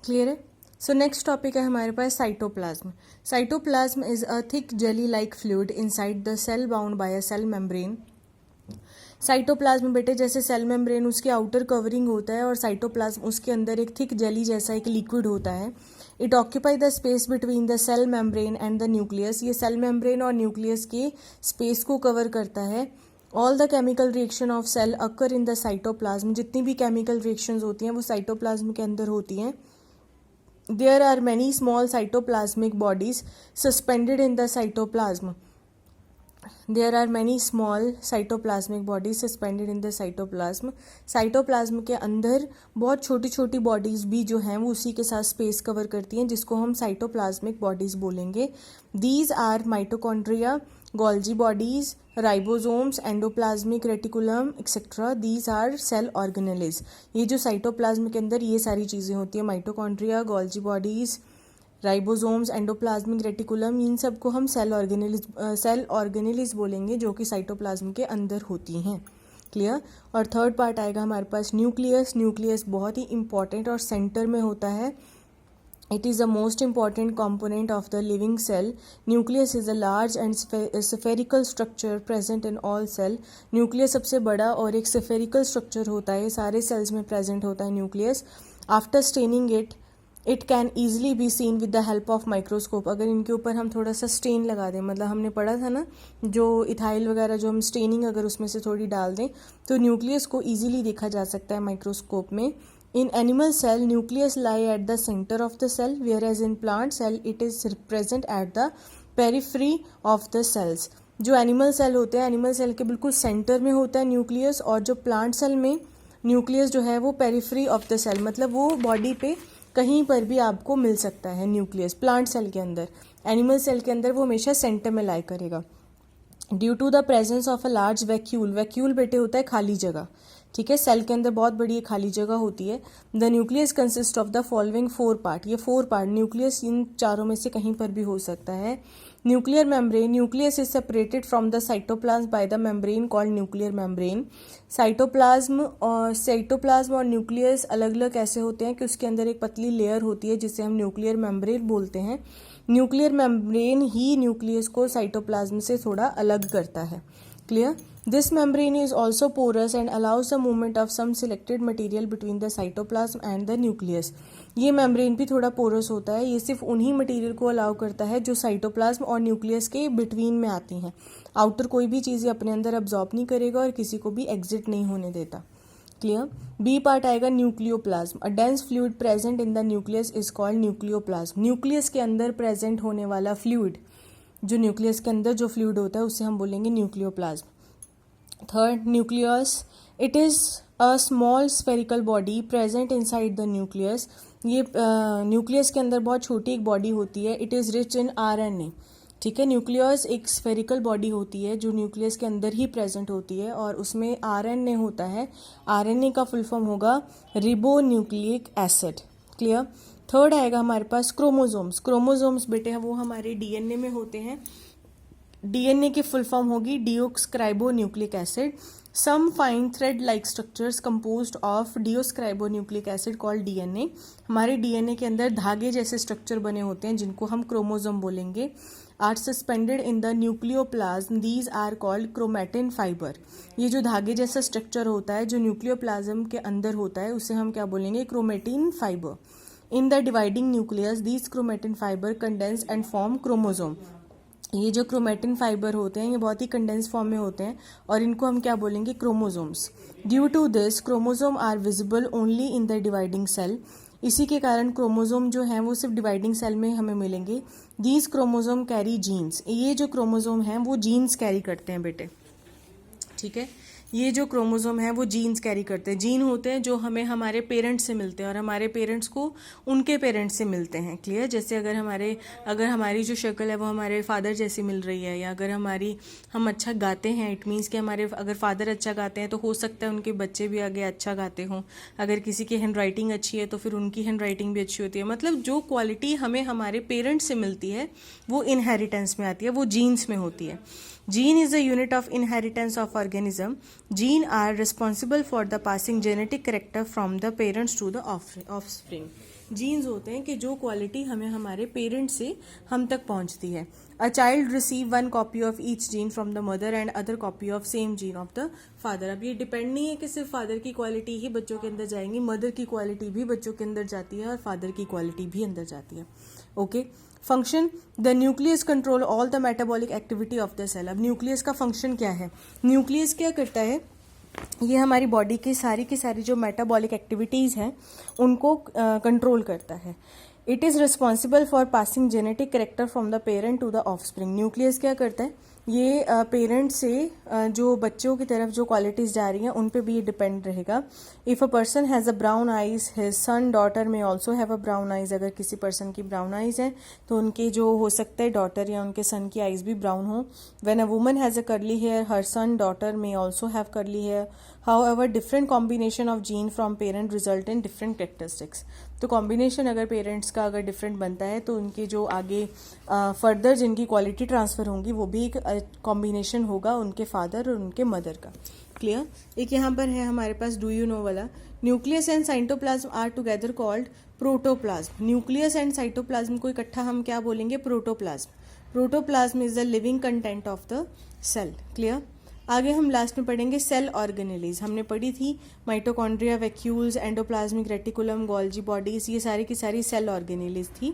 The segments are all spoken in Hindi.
क्लियर है। सो नेक्स्ट टॉपिक है हमारे पास cytoplasm. Cytoplasm is a thick jelly like fluid inside the cell bound by a cell membrane. Cytoplasm बेटे जैसे सेल मेम्ब्रेन उसकी आउटर कवरिंग होता है और साइटोप्लाज्म उसके अंदर एक थिक जेली जैसा एक लिक्विड होता है। It occupy the space between the cell membrane and the nucleus. ये सेल मेम्ब्रेन और न्यूक्लियस के स्पेस को कवर करता है। All the chemical reaction of cell occur in the cytoplasm. जितनी भी केमिकल रिएक्शंस होती हैं वो साइटोप्लाज्म के अंदर होती हैं। There are many small cytoplasmic bodies suspended in the cytoplasm. There are many small cytoplasmic bodies suspended in the cytoplasm. Cytoplasm के अंदर बहुत छोटी छोटी बॉडीज भी जो हैं वो उसी के साथ स्पेस कवर करती हैं जिसको हम साइटोप्लाज्मिक बॉडीज बोलेंगे. These are mitochondria, Golgi bodies, ribosomes, endoplasmic reticulum etcetera. These are cell organelles. ये जो साइटोप्लाज्म के अंदर ये सारी चीज़ें होती हैं, mitochondria, Golgi bodies, ribosomes, endoplasmic reticulum, इन सब को हम सेल ऑर्गेनेलिज बोलेंगे जो कि साइटोप्लाज्म के अंदर होती हैं. क्लियर. और थर्ड पार्ट आएगा हमारे पास न्यूक्लियस. न्यूक्लियस बहुत ही इंपॉर्टेंट और सेंटर में होता है. It is the most important component of the living cell. Nucleus is a large and spherical structure present in all cell. Nucleus सबसे बड़ा और एक spherical structure होता है, सारे cells में present होता है nucleus. After staining it, it can easily be seen with the help of microscope. अगर इनके ऊपर हम थोड़ा सा स्टेन लगा दें, मतलब हमने पढ़ा था ना जो इथाइल वगैरह जो हम स्टेनिंग अगर उसमें से थोड़ी डाल दें तो न्यूक्लियस को ईजिली देखा जा सकता है माइक्रोस्कोप में. In animal cell, nucleus lie at the center of the cell, whereas in plant cell, it is present at the periphery of the cells. जो एनिमल सेल होते हैं, एनिमल सेल के बिल्कुल सेंटर में होता है न्यूक्लियस, और जो प्लांट सेल में न्यूक्लियस जो है वो पेरिफेरी ऑफ द सेल, मतलब वो बॉडी पे कहीं पर भी आपको मिल सकता है न्यूक्लियस प्लांट सेल के अंदर. एनिमल सेल के अंदर वो हमेशा सेंटर में लाई करेगा. Due to the presence of a large vacuole. Vacuole बेटे होता है खाली जगह. ठीक है, सेल के अंदर बहुत बड़ी एक खाली जगह होती है. The nucleus consist of the following 4 part. ये 4 पार्ट न्यूक्लियस इन चारों में से कहीं पर भी हो सकता है. Nuclear membrane. Nucleus is separated from the cytoplasm by the membrane called nuclear membrane. Cytoplasm और न्यूक्लियस अलग अलग ऐसे होते हैं कि उसके अंदर एक पतली लेयर होती है जिसे हम न्यूक्लियर मेम्ब्रेन बोलते हैं. न्यूक्लियर मेम्ब्रेन ही न्यूक्लियस को साइटोप्लाज्म से थोड़ा अलग करता है. Clear. This membrane is also porous and allows the movement of some selected material between the cytoplasm and the nucleus. ये मेम्ब्रेन भी थोड़ा पोरस होता है. ये सिर्फ उन्हीं मटेरियल को अलाउ करता है जो साइटोप्लाज्म और न्यूक्लियस के बिटवीन में आती हैं. आउटर कोई भी चीज़ अपने अंदर अब्जॉर्ब नहीं करेगा और किसी को भी एग्जिट नहीं होने देता. क्लियर. बी पार्ट आएगा nucleoplasm. A dense fluid present in the nucleus is called nucleoplasm. Nucleus के अंदर प्रेजेंट होने वाला फ्लूइड, जो न्यूक्लियस के अंदर जो फ्लूइड होता है उसे हम बोलेंगे nucleoplasm. Third, nucleus. It is a small spherical body present inside the nucleus. ये न्यूक्लियस के अंदर बहुत छोटी एक बॉडी होती है. It is rich in RNA. ठीक है, न्यूक्लियस एक स्फेरिकल बॉडी होती है जो न्यूक्लियस के अंदर ही प्रेजेंट होती है और उसमें RNA होता है. RNA का फुल फॉर्म होगा ribo nucleic acid. Clear. Third आएगा हमारे पास क्रोमोजोम्स. क्रोमोजोम्स बेटे वो हमारे DNA में होते हैं. DNA की फुल फॉर्म होगी deoxyribo nucleic acid. Some fine thread like structures composed of deoxyribo nucleic acid called DNA. हमारे DNA के अंदर धागे जैसे स्ट्रक्चर बने होते हैं जिनको हम क्रोमोजोम बोलेंगे. Are suspended in the nucleoplasm. These are called chromatin fibre. ये जो धागे जैसा स्ट्रक्चर होता है जो न्यूक्लियोप्लाज्म के अंदर होता है उसे हम क्या बोलेंगे, chromatin fibre. In the dividing nucleus these chromatin fibre condense and form chromosome. ये जो क्रोमैटिन फाइबर होते हैं ये बहुत ही कंडेंस फॉर्म में होते हैं और इनको हम क्या बोलेंगे, chromosomes. Due to this chromosome are visible only in the dividing cell. इसी के कारण क्रोमोजोम जो हैं वो सिर्फ डिवाइडिंग सेल में हमें मिलेंगे. These chromosome carry genes. ये जो क्रोमोजोम हैं वो जीन्स कैरी करते हैं बेटे. ठीक है, ये जो क्रोमोजोम है वो जीन्स कैरी करते हैं. जीन होते हैं जो हमें हमारे पेरेंट्स से मिलते हैं और हमारे पेरेंट्स को उनके पेरेंट्स से मिलते हैं. क्लियर. जैसे अगर हमारी जो शक्ल है वो हमारे फादर जैसी मिल रही है, या अगर हम अच्छा गाते हैं, इट मीन्स कि हमारे अगर फादर अच्छा गाते हैं तो हो सकता है उनके बच्चे भी आगे अच्छा गाते हों. अगर किसी की हैंड राइटिंग अच्छी है तो फिर उनकी हैंड राइटिंग भी अच्छी होती है. मतलब जो क्वालिटी हमें हमारे पेरेंट्स से मिलती है वो इनहेरिटेंस में आती है, वो जीन्स में होती है. Gene is the unit of inheritance of organism. Gene are responsible for the passing genetic character from the parents to the offspring. Genes होते हैं कि जो क्वालिटी हमें हमारे पेरेंट्स से हम तक पहुंचती है. A child receive one copy of each gene from the mother and other copy of same gene of the father. अब ये डिपेंड नहीं है कि सिर्फ फादर की क्वालिटी ही बच्चों के अंदर जाएंगी, मदर की क्वालिटी भी बच्चों के अंदर जाती है और फादर की क्वालिटी भी अंदर जाती है. Okay. Function, the nucleus control all the metabolic activity of the cell. अब न्यूक्लियस का फंक्शन क्या है? न्यूक्लियस क्या करता है? ये हमारी बॉडी की सारी जो मेटाबॉलिक एक्टिविटीज़ हैं उनको कंट्रोल करता है. It is responsible for passing genetic character from the parent to the offspring. Nucleus क्या करता है? ये पेरेंट से जो बच्चों की तरफ जो क्वालिटीज़ जा रही हैं उन पे भी ये डिपेंड रहेगा. If a person has a brown eyes, his son daughter may also have a brown eyes. अगर किसी पर्सन की ब्राउन आइज है तो उनके जो हो सकता है डॉटर या उनके सन की आइज भी ब्राउन हो. When a woman has a curly hair, her son daughter may also have curly hair. However, different combination of gene from parent result in different characteristics. तो कॉम्बिनेशन अगर पेरेंट्स का अगर डिफरेंट बनता है तो उनकी जो आगे फर्दर जिनकी क्वालिटी ट्रांसफ़र होंगी वो भी एक कॉम्बिनेशन होगा उनके फादर और उनके मदर का. क्लियर. एक यहाँ पर है हमारे पास डू यू नो वाला. Nucleus and cytoplasm are together called protoplasm. Nucleus and cytoplasm को इकट्ठा हम क्या बोलेंगे? Protoplasm. Protoplasm is the living content of the cell. Clear. आगे हम लास्ट में पढ़ेंगे सेल ऑर्गेनेलीज. हमने पढ़ी थी mitochondria, vacuoles, endoplasmic reticulum, Golgi bodies, ये सारी की सारी सेल ऑर्गेनेलीज थी.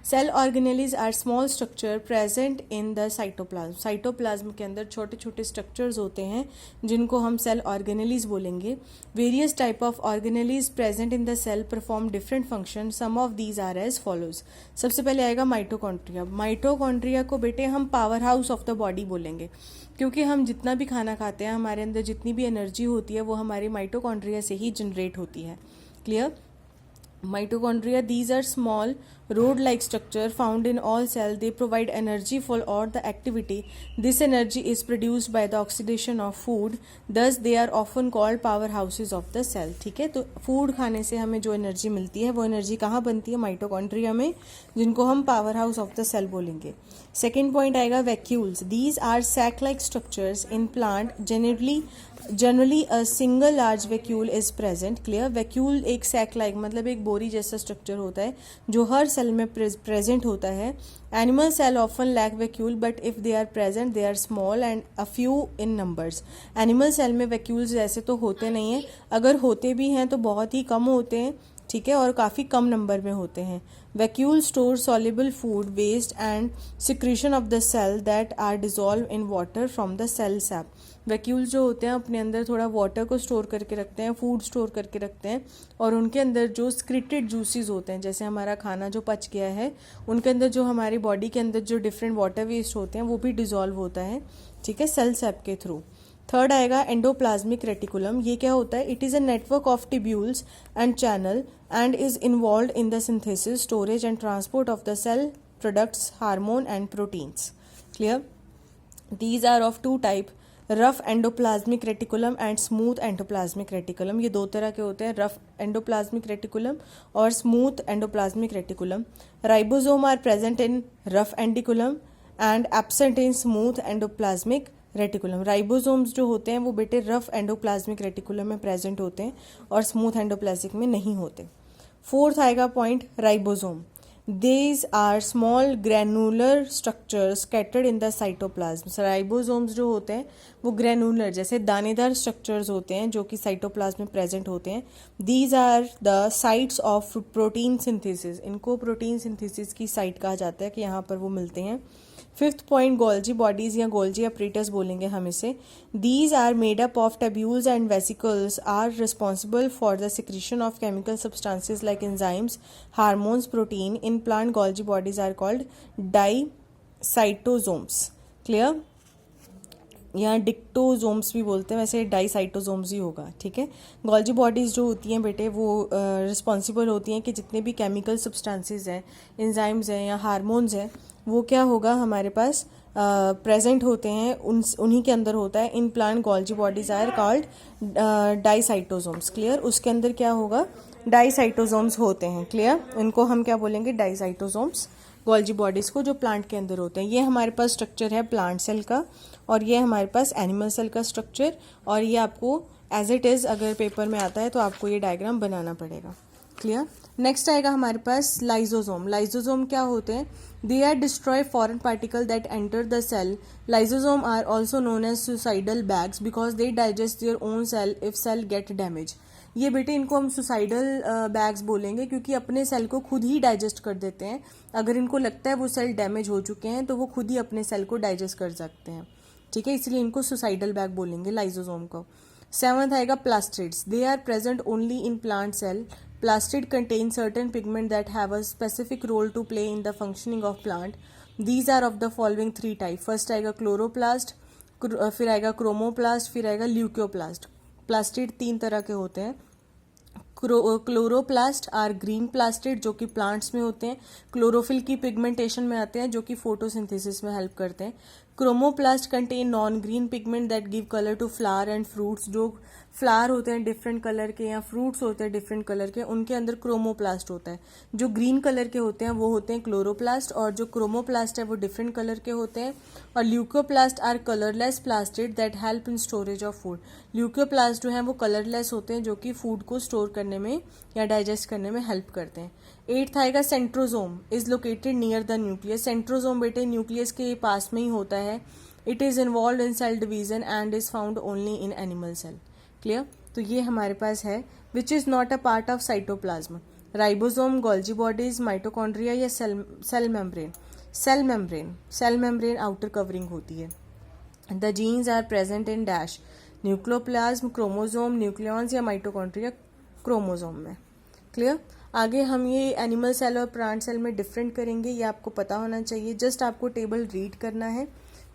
Cell organelles are small structure present in the cytoplasm. Cytoplasm के अंदर छोटे छोटे स्ट्रक्चर्स होते हैं जिनको हम सेल ऑर्गेनेलीज बोलेंगे. Various type of organelles present in the cell perform different function. Some of these are as follows. सबसे पहले आएगा माइटोकॉन्ड्रिया. माइटोकॉन्ड्रिया को बेटे हम power house of the body बोलेंगे क्योंकि हम जितना भी खाना खाते हैं हमारे अंदर जितनी भी एनर्जी होती है वो हमारी माइटोकॉन्ड्रिया से ही जनरेट होती है. Clear. Mitochondria, these are small rod-like structure found in all cells. They provide energy for all the activity. This energy is produced by the oxidation of food. Thus, they are often called powerhouses of the cell. ठीक है. तो फूड खाने से हमें जो एनर्जी मिलती है वो एनर्जी कहाँ बनती है? माइटोकॉन्ड्रिया में, जिनको हम power house of the cell बोलेंगे. सेकेंड पॉइंट आएगा vacuoles. These are sac like structures in plant. Generally a single large vacuole is present. Clear. Vacuole एक सैक लाइक मतलब एक बोरी जैसा स्ट्रक्चर होता है जो हर सेल में प्रेजेंट होता है. Animal cell often lack vacuole but if they are present they are small and a few in numbers. Animal cell में वैक्यूल्स जैसे तो होते नहीं हैं, अगर होते भी हैं तो बहुत ही कम होते हैं. ठीक है. और काफ़ी कम नंबर में होते हैं. Vacuole store soluble food waste and secretion of the cell that are dissolve in water from the cell sap. Vacuoles जो होते हैं अपने अंदर थोड़ा वाटर को स्टोर करके रखते हैं, फूड स्टोर करके रखते हैं और उनके अंदर जो सिक्रेटेड जूसेस होते हैं, जैसे हमारा खाना जो पच गया है उनके अंदर जो हमारी बॉडी के अंदर जो डिफरेंट वाटर वेस्ट होते हैं वो भी डिजॉल्व होता है. ठीक है. सेल सैप के थ्रू. थर्ड आएगा एंडोप्लाज्मिक रेटिकुलम. ये क्या होता है? It is a network of tubules and channel and is involve in the synthesis, storage and transport of the cell products, hormone and proteins. Clear. These are of two type, rough endoplasmic reticulum and smooth endoplasmic reticulum. ये दो तरह के होते हैं, रफ एंडोप्लाज्मिक रेटिकुलम और smooth endoplasmic reticulum. Ribosome are present in rough एंडिकुलम and absent in smooth endoplasmic reticulum. Ribosomes जो होते हैं वो बेटे रफ एंडोप्लाज्मिक रेटिकुलम में प्रेजेंट होते हैं और स्मूथ एंडोप्लाज्मिक में नहीं होते. फोर्थ आएगा point ribosome. These are small granular structures scattered in the cytoplasm. Ribosomes जो होते हैं वो ग्रेनुलर जैसे दानेदार स्ट्रक्चर्स होते हैं जो कि साइटोप्लाज्म में प्रेजेंट होते हैं. These are the sites of protein synthesis. इनको प्रोटीन सिंथेसिस की साइट कहा जाता है कि यहाँ पर वो मिलते हैं. फिफ्थ पॉइंट गोल्जी बॉडीज या गोल्जी अपरेटस बोलेंगे हम इसे. These are made up of tubules and vesicles are responsible for the secretion of chemical substances like enzymes, hormones, protein. In plant Golgi bodies are called dictyosomes. Clear. यहाँ डिक्टोजोम्स भी बोलते हैं, वैसे डाईसाइटोसोम्स ही होगा. ठीक है. गोल्जी बॉडीज़ जो होती हैं बेटे वो रिस्पॉन्सिबल होती हैं कि जितने भी केमिकल सब्सटेंसेस हैं, एंजाइम्स हैं या हार्मोन्स हैं वो क्या होगा हमारे पास प्रेजेंट होते हैं, उन्हीं के अंदर होता है. In plant Golgi bodies are called dictyosomes. Clear. उसके अंदर क्या होगा? डाईसाइटोसोम्स होते हैं. क्लियर. इनको हम क्या बोलेंगे? डाईसाइटोसोम्स गोल्जी बॉडीज़ को जो प्लांट के अंदर होते हैं। ये हमारे पास स्ट्रक्चर है प्लांट सेल का, और ये हमारे पास एनिमल सेल का स्ट्रक्चर, और ये आपको एज इट इज़ अगर पेपर में आता है तो आपको ये डायग्राम बनाना पड़ेगा। क्लियर। नेक्स्ट आएगा हमारे पास लाइजोसोम। लाइजोसोम क्या होते हैं? They are destroy foreign particle that enter the cell. Lysosome are also known as suicidal bags because they digest their own cell if cell get damage. ये बेटे इनको हम सुसाइडल बैग्स बोलेंगे क्योंकि अपने सेल को खुद ही डाइजेस्ट कर देते हैं। अगर इनको लगता है वो सेल डैमेज हो चुके हैं तो वो खुद ही अपने सेल को डाइजेस्ट कर सकते हैं। ठीक है, इसलिए इनको सुसाइडल बैग बोलेंगे लाइजोसोम को। सेवंथ आएगा plastids. They are present only in plant cell. Plastid contain certain pigment that have a specific role to play in the functioning of plant. These are of the following three type. First आएगा क्लोरोप्लास्ट, फिर आएगा क्रोमोप्लास्ट, फिर आएगा ल्यूकोप्लास्ट। प्लास्टिड 3 तरह के होते हैं। क्लोरोप्लास्ट आर ग्रीन प्लास्टिड जो कि प्लांट्स में होते हैं, क्लोरोफिल की पिगमेंटेशन में आते हैं जो कि फोटोसिंथेसिस में हेल्प करते हैं। Chromoplast contain non green pigment that give colour to flower and fruits. जो फ्लावर होते हैं डिफरेंट कलर के या फ्रूट्स होते हैं डिफरेंट कलर के, उनके अंदर क्रोमोप्लास्ट होता है। जो ग्रीन कलर के होते हैं वो होते हैं क्लोरोप्लास्ट, और जो क्रोमोप्लास्ट है वो डिफरेंट कलर के होते हैं। और leucoplast are colourless plastid that help in storage of food. Leucoplast जो है वो कलरलेस होते हैं जो कि फूड को स्टोर करने में या डाइजेस्ट करने में हेल्प करते हैं। 8th आएगा centrosome is located near the nucleus. Centrosome बेटे न्यूक्लियस के पास में ही होता है। It is involve in cell division and is found only in animal cell. Clear. तो ये हमारे पास है which is not a part of cytoplasm. Ribosome, Golgi bodies, mitochondria या cell membrane. Cell membrane outer covering होती है। The genes are present in dash nucleoplasm, chromosome, nucleons या माइटोकॉन्ड्रिया क्रोमोसोम में। क्लियर। आगे हम ये एनिमल सेल और प्लांट सेल में डिफरेंट करेंगे, ये आपको पता होना चाहिए। जस्ट आपको टेबल रीड करना है,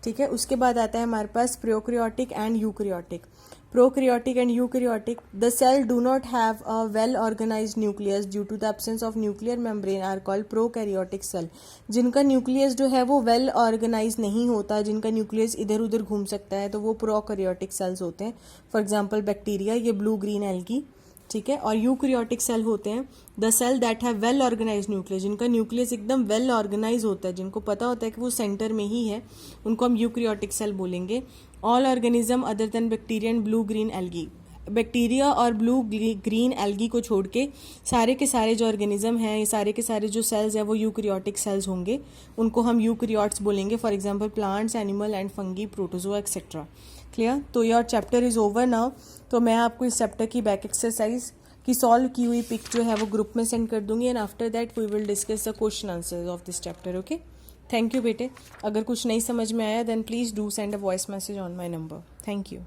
ठीक है। उसके बाद आता है हमारे पास prokaryotic and eukaryotic. Prokaryotic and eukaryotic, the cell do not have a well organized nucleus due to the absence of nuclear membrane are called prokaryotic cell. जिनका न्यूक्लियस जो है वो वेल ऑर्गेनाइज नहीं होता, जिनका न्यूक्लियस इधर उधर घूम सकता है, तो वो प्रोकैरियोटिक सेल्स होते हैं। फॉर एग्जाम्पल बैक्टीरिया, ये ब्लू ग्रीन एल्गी, ठीक है। और यूकैरियोटिक सेल होते हैं the cell that have well organise nucleus. जिनका न्यूक्लियस एकदम वेल ऑर्गेनाइज होता है, जिनको पता होता है कि वो सेंटर में ही है, उनको हम यूकैरियोटिक सेल बोलेंगे। All organism other than bacteria and blue green algae. Bacteria और ब्लू ग्रीन एल्गी को छोड़ के सारे के सारे जो ऑर्गेनिज्म हैं, ये सारे के सारे जो सेल्स हैं वो यूकैरियोटिक सेल्स होंगे, उनको हम यूकैरियोट्स बोलेंगे। For example plants, animal and fungi, protozoa etcetera. Clear. तो your chapter is over now. तो मैं आपको इस चैप्टर की बैक एक्सरसाइज की सॉल्व की हुई पिक जो है वो ग्रुप में सेंड कर दूंगी, and after that we will discuss the question answers of this chapter. Okay, thank you बेटे। अगर कुछ नहीं समझ में आया then please do send a voice message on my number. Thank you.